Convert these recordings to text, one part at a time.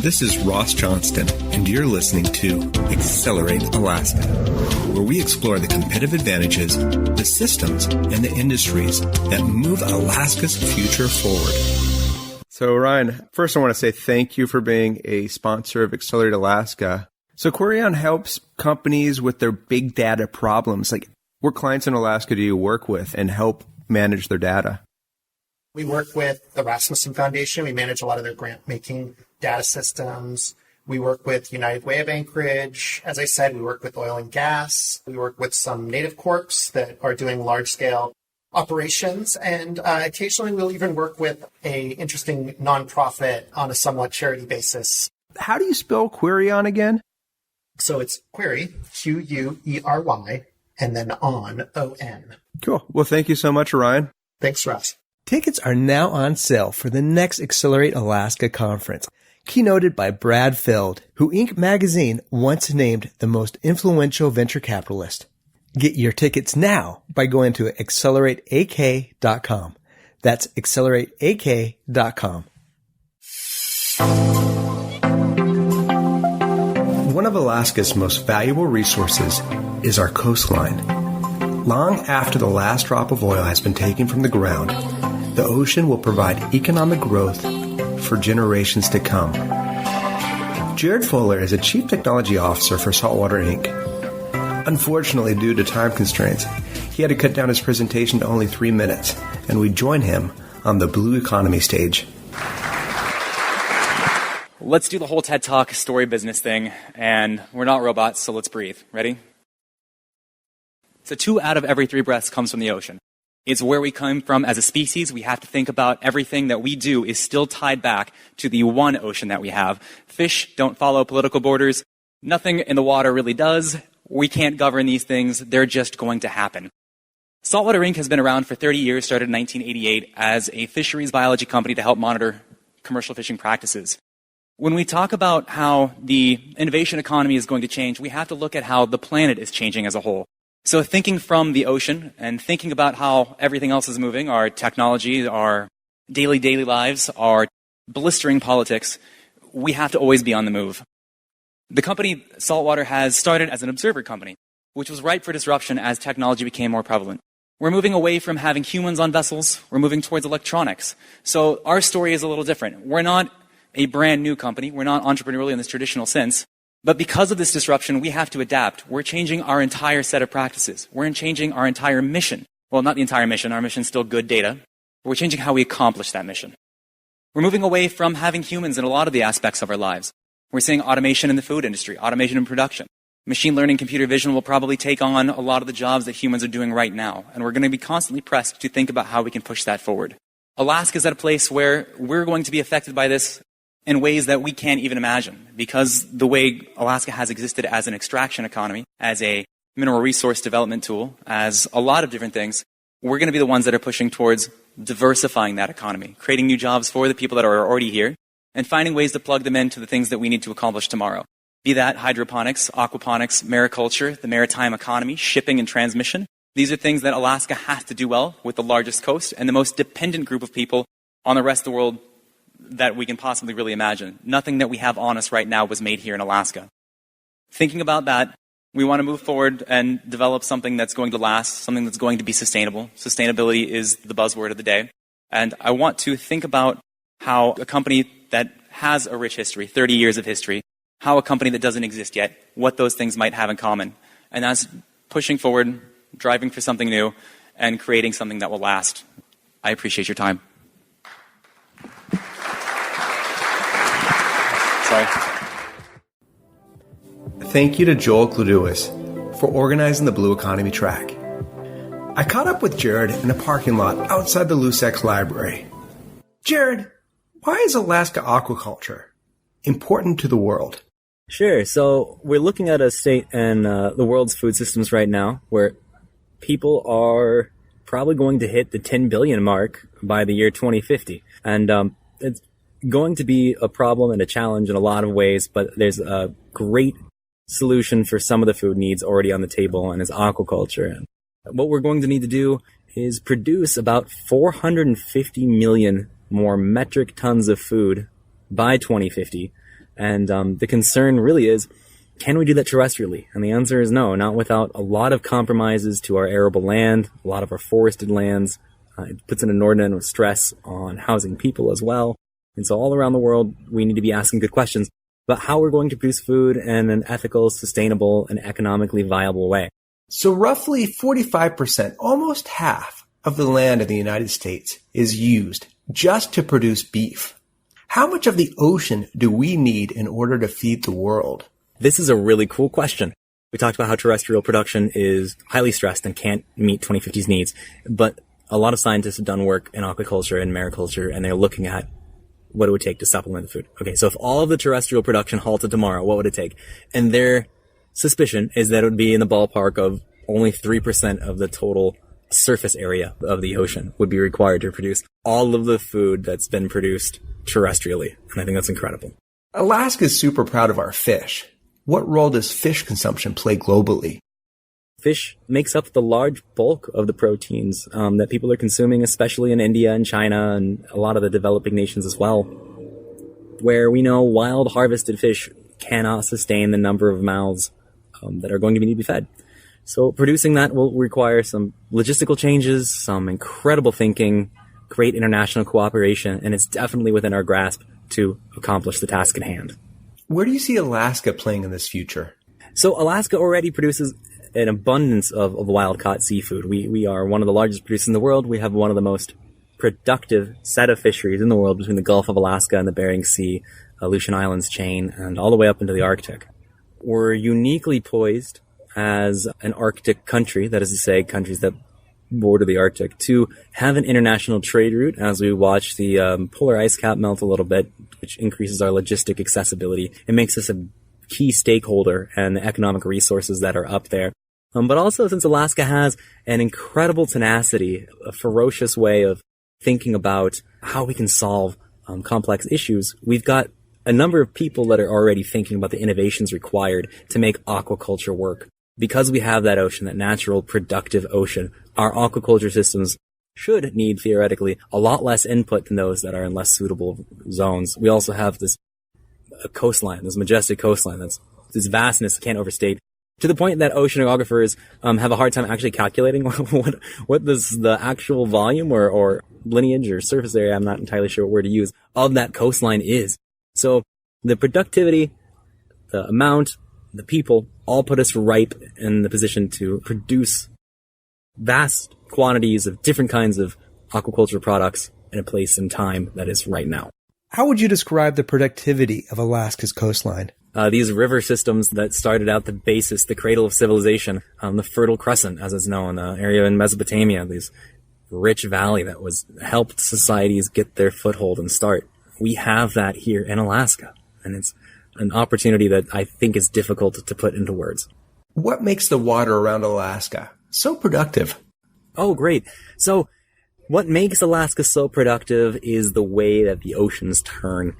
This is Ross Johnston, and you're listening to Accelerate Alaska, where we explore the competitive advantages, the systems, and the industries that move Alaska's future forward. So, Ryan, first I want to say thank you for being a sponsor of Accelerate Alaska. So, Querion helps companies with their big data problems. Like, what clients in Alaska do you work with and help manage their data? We work with the Rasmussen Foundation. We manage a lot of their grant-making data systems. We work with United Way of Anchorage. As I said, we work with oil and gas. We work with some native corps that are doing large-scale operations. And occasionally we'll even work with a interesting nonprofit on a somewhat charity basis. How do you spell Querion again? So it's Query, Query, and then on. Cool. Well, thank you so much, Ryan. Thanks, Ross. Tickets are now on sale for the next Accelerate Alaska conference, keynoted by Brad Feld, who Inc. magazine once named the most influential venture capitalist. Get your tickets now by going to accelerateak.com. That's accelerateak.com. One of Alaska's most valuable resources is our coastline. Long after the last drop of oil has been taken from the ground, the ocean will provide economic growth for generations to come. Jared Fuller is a Chief Technology Officer for Saltwater, Inc. Unfortunately, due to time constraints, he had to cut down his presentation to only 3 minutes, and we join him on the Blue Economy stage. Let's do the whole TED Talk story business thing, and we're not robots, so let's breathe. Ready? So 2 out of every 3 breaths comes from the ocean. It's where we come from as a species. We have to think about everything that we do is still tied back to the one ocean that we have. Fish don't follow political borders. Nothing in the water really does. We can't govern these things. They're just going to happen. Saltwater Inc. has been around for 30 years, started in 1988 as a fisheries biology company to help monitor commercial fishing practices. When we talk about how the innovation economy is going to change, we have to look at how the planet is changing as a whole. So thinking from the ocean and thinking about how everything else is moving, our technology, our daily lives, our blistering politics, we have to always be on the move. The company Saltwater has started as an observer company, which was ripe for disruption as technology became more prevalent. We're moving away from having humans on vessels. We're moving towards electronics. So our story is a little different. We're not a brand new company. We're not entrepreneurial in this traditional sense. But because of this disruption, we have to adapt. We're changing our entire set of practices. We're changing our entire mission. Well, not the entire mission. Our mission's still good data. But we're changing how we accomplish that mission. We're moving away from having humans in a lot of the aspects of our lives. We're seeing automation in the food industry, automation in production. Machine learning, computer vision will probably take on a lot of the jobs that humans are doing right now. And we're going to be constantly pressed to think about how we can push that forward. Alaska's at a place where we're going to be affected by this in ways that we can't even imagine, because the way Alaska has existed as an extraction economy, as a mineral resource development tool, as a lot of different things, we're going to be the ones that are pushing towards diversifying that economy, creating new jobs for the people that are already here, and finding ways to plug them into the things that we need to accomplish tomorrow. Be that hydroponics, aquaponics, mariculture, the maritime economy, shipping and transmission. These are things that Alaska has to do well with the largest coast and the most dependent group of people on the rest of the world that we can possibly really imagine. Nothing that we have on us right now was made here in Alaska. Thinking about that, we want to move forward and develop something that's going to last, something that's going to be sustainable. Sustainability is the buzzword of the day. And I want to think about how a company that has a rich history, 30 years of history, how a company that doesn't exist yet, what those things might have in common. And that's pushing forward, driving for something new, and creating something that will last. I appreciate your time. Sorry. Thank you to Joel Kluduis for organizing the Blue Economy track. I caught up with Jared in a parking lot outside the Lusex Library. Jared, why is Alaska aquaculture important to the world? Sure. So we're looking at a state in the world's food systems right now where people are probably going to hit the 10 billion mark by the year 2050. And it's going to be a problem and a challenge in a lot of ways, but there's a great solution for some of the food needs already on the table, and is aquaculture. And what we're going to need to do is produce about 450 million more metric tons of food by 2050 And the concern really is, can we do that terrestrially? And the answer is no, not without a lot of compromises to our arable land, a lot of our forested lands. It puts an inordinate amount of stress on housing people as well. And so all around the world, we need to be asking good questions about how we're going to produce food in an ethical, sustainable, and economically viable way. So roughly 45%, almost half of the land in the United States is used just to produce beef. How much of the ocean do we need in order to feed the world? This is a really cool question. We talked about how terrestrial production is highly stressed and can't meet 2050's needs, but a lot of scientists have done work in aquaculture and mariculture, and they're looking at what it would take to supplement the food. Okay, so if all of the terrestrial production halted tomorrow, what would it take? And their suspicion is that it would be in the ballpark of only 3% of the total surface area of the ocean would be required to produce all of the food that's been produced terrestrially. And I think that's incredible. Alaska is super proud of our fish. What role does fish consumption play globally? Fish makes up the large bulk of the proteins that people are consuming, especially in India and China and a lot of the developing nations as well, where we know wild harvested fish cannot sustain the number of mouths that are going to need to be fed. So producing that will require some logistical changes, some incredible thinking, great international cooperation, and it's definitely within our grasp to accomplish the task at hand. Where do you see Alaska playing in this future? So Alaska already produces an abundance of wild-caught seafood. We are one of the largest producers in the world. We have one of the most productive set of fisheries in the world between the Gulf of Alaska and the Bering Sea, Aleutian Islands chain, and all the way up into the Arctic. We're uniquely poised as an Arctic country, that is to say, countries that border the Arctic, to have an international trade route as we watch the polar ice cap melt a little bit, which increases our logistic accessibility. It makes us a key stakeholder and the economic resources that are up there. But also, since Alaska has an incredible tenacity, a ferocious way of thinking about how we can solve complex issues, we've got a number of people that are already thinking about the innovations required to make aquaculture work. Because we have that ocean, that natural, productive ocean, our aquaculture systems should need, theoretically, a lot less input than those that are in less suitable zones. We also have this coastline, this majestic coastline, that's this vastness can't overstate, to the point that oceanographers have a hard time actually calculating what does the actual volume or lineage or surface area, I'm not entirely sure what word to use, of that coastline is. So the productivity, the amount, the people all put us ripe in the position to produce vast quantities of different kinds of aquaculture products in a place and time that is right now. How would you describe the productivity of Alaska's coastline? These river systems that started out the basis, the cradle of civilization, the Fertile Crescent, as it's known, the area in Mesopotamia, this rich valley that was helped societies get their foothold and start. We have that here in Alaska, and it's an opportunity that I think is difficult to put into words. What makes the water around Alaska so productive? Oh, great. So what makes Alaska so productive is the way that the oceans turn.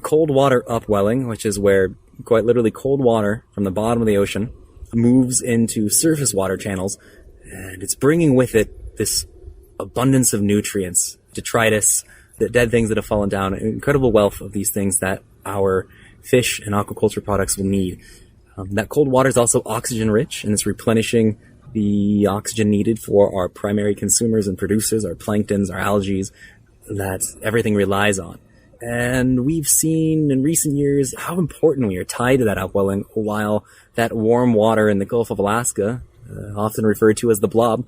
Cold water upwelling, which is where quite literally cold water from the bottom of the ocean moves into surface water channels, and it's bringing with it this abundance of nutrients, detritus, the dead things that have fallen down, an incredible wealth of these things that our fish and aquaculture products will need. That cold water is also oxygen rich, and it's replenishing the oxygen needed for our primary consumers and producers, our planktons, our algae, that everything relies on. And we've seen in recent years how important we are tied to that upwelling, while that warm water in the Gulf of Alaska, often referred to as the blob,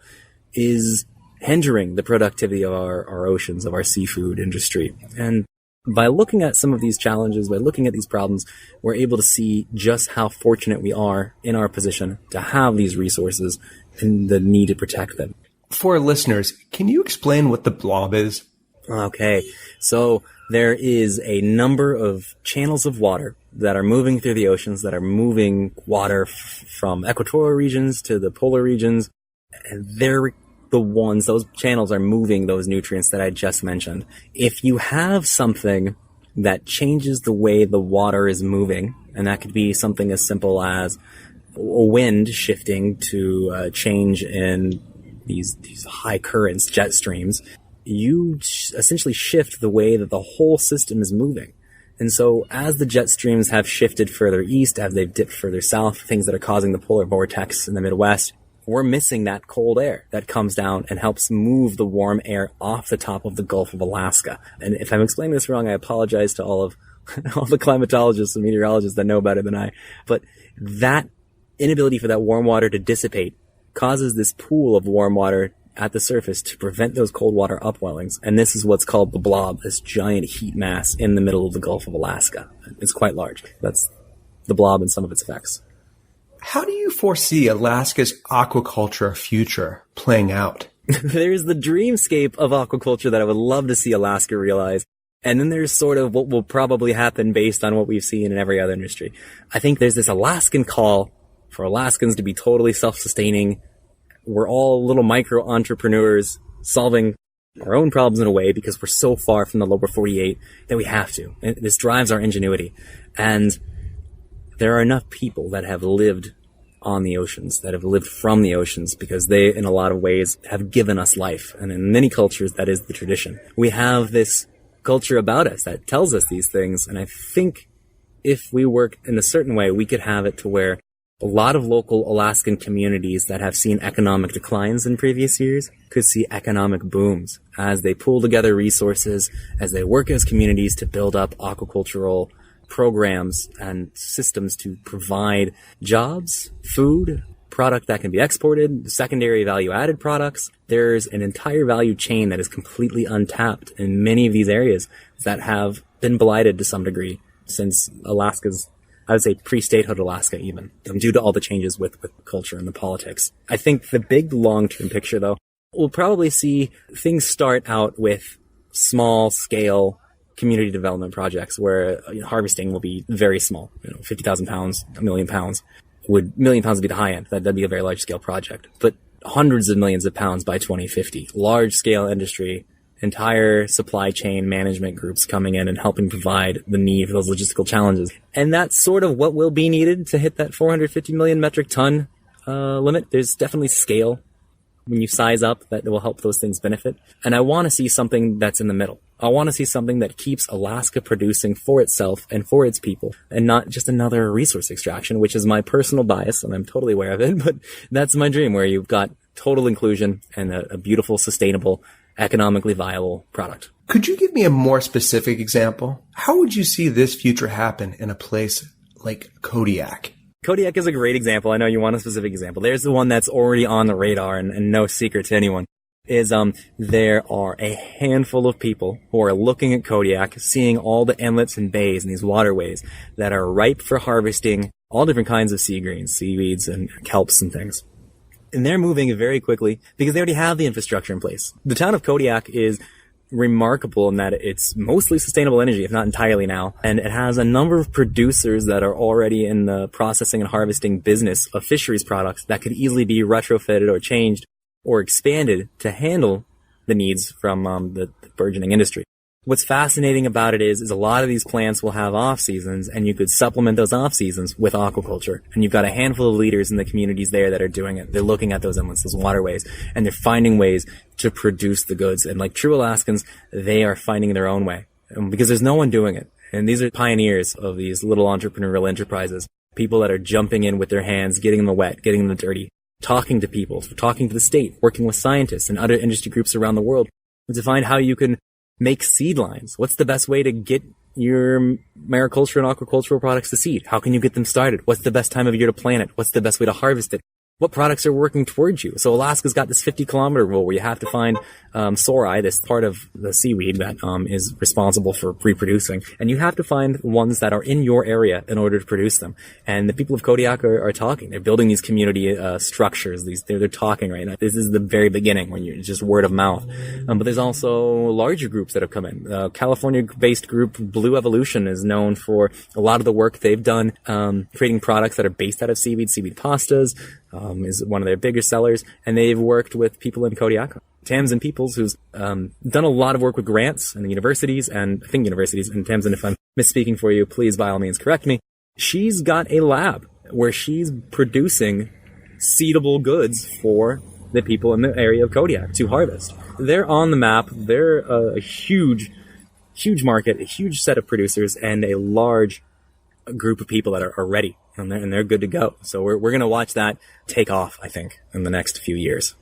is hindering the productivity of our oceans, of our seafood industry. And by looking at some of these challenges, by looking at these problems, we're able to see just how fortunate we are in our position to have these resources and the need to protect them. For our listeners, can you explain what the blob is? Okay, so there is a number of channels of water that are moving through the oceans, that are moving water from equatorial regions to the polar regions, and they're the ones, those channels are moving those nutrients that I just mentioned. If you have something that changes the way the water is moving, and that could be something as simple as a wind shifting to a change in these high currents, jet streams, you essentially shift the way that the whole system is moving. And so as the jet streams have shifted further east, as they've dipped further south, things that are causing the polar vortex in the Midwest, we're missing that cold air that comes down and helps move the warm air off the top of the Gulf of Alaska. And if I'm explaining this wrong, I apologize to all of all the climatologists and meteorologists that know better than I. But that inability for that warm water to dissipate causes this pool of warm water at the surface to prevent those cold water upwellings. And this is what's called the blob, this giant heat mass in the middle of the Gulf of Alaska. It's quite large. That's the blob and some of its effects. How do you foresee Alaska's aquaculture future playing out? There's the dreamscape of aquaculture that I would love to see Alaska realize. And then there's sort of what will probably happen based on what we've seen in every other industry. I think there's this Alaskan call for Alaskans to be totally self-sustaining. We're all little micro entrepreneurs solving our own problems in a way because we're so far from the lower 48 that we have to. And this drives our ingenuity. And there are enough people that have lived on the oceans, that have lived from the oceans, because they, in a lot of ways, have given us life. And in many cultures, that is the tradition. We have this culture about us that tells us these things. And I think if we work in a certain way, we could have it to where a lot of local Alaskan communities that have seen economic declines in previous years could see economic booms as they pool together resources, as they work as communities to build up aquacultural programs and systems to provide jobs, food, product that can be exported, secondary value-added products. There's an entire value chain that is completely untapped in many of these areas that have been blighted to some degree since Alaska's, I would say, pre-statehood Alaska even, due to all the changes with culture and the politics. I think the big long-term picture, though, we'll probably see things start out with small-scale community development projects where harvesting will be very small, 50,000 pounds, a million pounds. Million pounds would be the high end. That'd be a very large scale project. But hundreds of millions of pounds by 2050. Large scale industry, entire supply chain management groups coming in and helping provide the need for those logistical challenges. And that's sort of what will be needed to hit that 450 million metric ton limit. There's definitely scale when you size up that will help those things benefit. And I want to see something that's in the middle. I want to see something that keeps Alaska producing for itself and for its people, and not just another resource extraction, which is my personal bias, and I'm totally aware of it, but that's my dream, where you've got total inclusion and a beautiful, sustainable, economically viable product. Could you give me a more specific example? How would you see this future happen in a place like Kodiak? Kodiak is a great example. I know you want a specific example. There's the one that's already on the radar and no secret to anyone. There are a handful of people who are looking at Kodiak, seeing all the inlets and bays and these waterways that are ripe for harvesting all different kinds of sea greens, seaweeds, and kelps and things. And they're moving very quickly because they already have the infrastructure in place. The town of Kodiak is remarkable in that it's mostly sustainable energy, if not entirely now, and it has a number of producers that are already in the processing and harvesting business of fisheries products that could easily be retrofitted or changed or expanded to handle the needs from the burgeoning industry. What's fascinating about it is a lot of these plants will have off seasons, and you could supplement those off seasons with aquaculture. And you've got a handful of leaders in the communities there that are doing it. They're looking at those inlets, those waterways, and they're finding ways to produce the goods. And like true Alaskans, they are finding their own way because there's no one doing it. And these are pioneers of these little entrepreneurial enterprises, people that are jumping in with their hands, getting them wet, getting them dirty, talking to people, talking to the state, working with scientists and other industry groups around the world to find how you can make seed lines. What's the best way to get your mariculture and aquacultural products to seed? How can you get them started? What's the best time of year to plant it? What's the best way to harvest it? What products are working towards you? So Alaska's got this 50-kilometer rule where you have to find sori, this part of the seaweed that is responsible for reproducing. And you have to find ones that are in your area in order to produce them. And the people of Kodiak are talking. They're building these community structures. They're talking right now. This is the very beginning when you're just word of mouth. But there's also larger groups that have come in. California-based group Blue Evolution is known for a lot of the work they've done creating products that are based out of seaweed pastas. Is one of their bigger sellers, and they've worked with people in Kodiak. Tamsin Peoples, who's done a lot of work with grants and the universities, and I think universities, and Tamsin, if I'm misspeaking for you, please by all means correct me. She's got a lab where she's producing seedable goods for the people in the area of Kodiak to harvest. They're on the map. They're a huge huge market, a huge set of producers, and a large group of people that are ready, and they're good to go. So we're going to watch that take off, I think, in the next few years.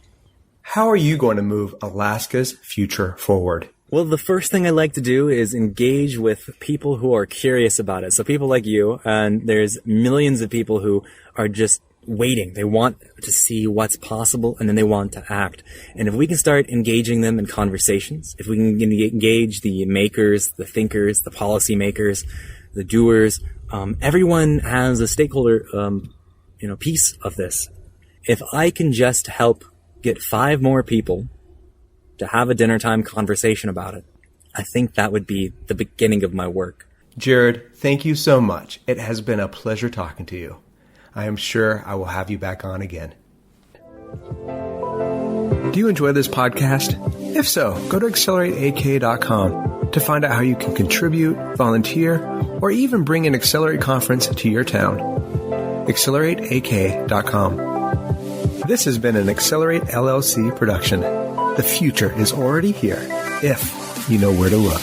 How are you going to move Alaska's future forward? Well, the first thing I like to do is engage with people who are curious about it. So people like you, and there's millions of people who are just waiting. They want to see what's possible, and then they want to act. And if we can start engaging them in conversations, if we can engage the makers, the thinkers, the policy makers, the doers, everyone has a stakeholder, piece of this. If I can just help get 5 more people to have a dinner time conversation about it, I think that would be the beginning of my work. Jared, thank you so much. It has been a pleasure talking to you. I am sure I will have you back on again. Do you enjoy this podcast? If so, go to accelerateak.com to find out how you can contribute, volunteer, or even bring an Accelerate conference to your town. accelerateak.com. This has been an Accelerate LLC production. The future is already here, if you know where to look.